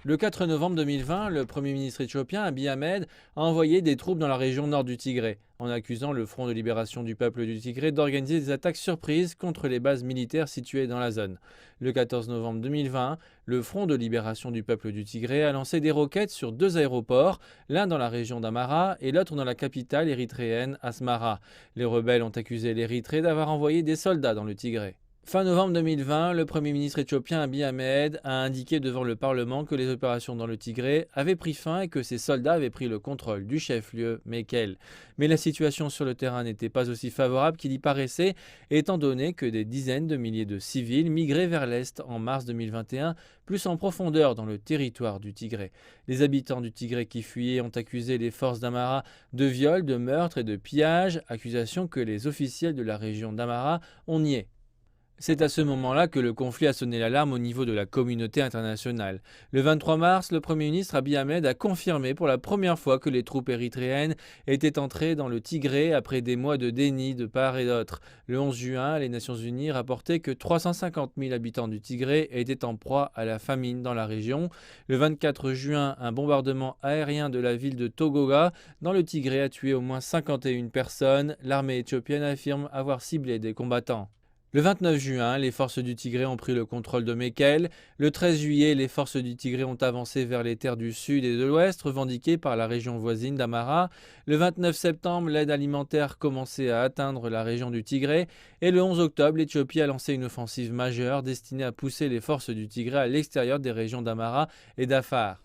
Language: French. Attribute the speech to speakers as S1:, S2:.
S1: Le 4 novembre 2020, le Premier ministre éthiopien Abiy Ahmed a envoyé des troupes dans la région nord du Tigré, en accusant le Front de libération du peuple du Tigré d'organiser des attaques surprises contre les bases militaires situées dans la zone. Le 14 novembre 2020, le Front de libération du peuple du Tigré a lancé des roquettes sur deux aéroports, l'un dans la région d'Amara et l'autre dans la capitale érythréenne Asmara. Les rebelles ont accusé l'Érythrée d'avoir envoyé des soldats dans le Tigré. Fin novembre 2020, le Premier ministre éthiopien Abiy Ahmed a indiqué devant le Parlement que les opérations dans le Tigré avaient pris fin et que ses soldats avaient pris le contrôle du chef-lieu Mekelle. Mais la situation sur le terrain n'était pas aussi favorable qu'il y paraissait, étant donné que des dizaines de milliers de civils migraient vers l'est en mars 2021, plus en profondeur dans le territoire du Tigré. Les habitants du Tigré qui fuyaient ont accusé les forces d'Amara de viols, de meurtres et de pillages, accusations que les officiels de la région d'Amara ont niées. C'est à ce moment-là que le conflit a sonné l'alarme au niveau de la communauté internationale. Le 23 mars, le Premier ministre Abiy Ahmed a confirmé pour la première fois que les troupes érythréennes étaient entrées dans le Tigré après des mois de déni de part et d'autre. Le 11 juin, les Nations Unies rapportaient que 350 000 habitants du Tigré étaient en proie à la famine dans la région. Le 24 juin, un bombardement aérien de la ville de Togoga dans le Tigré a tué au moins 51 personnes. L'armée éthiopienne affirme avoir ciblé des combattants. Le 29 juin, les forces du Tigré ont pris le contrôle de Mekelle. Le 13 juillet, les forces du Tigré ont avancé vers les terres du sud et de l'ouest, revendiquées par la région voisine d'Amara. Le 29 septembre, l'aide alimentaire commençait à atteindre la région du Tigré. Et le 11 octobre, l'Éthiopie a lancé une offensive majeure destinée à pousser les forces du Tigré à l'extérieur des régions d'Amara et d'Afar.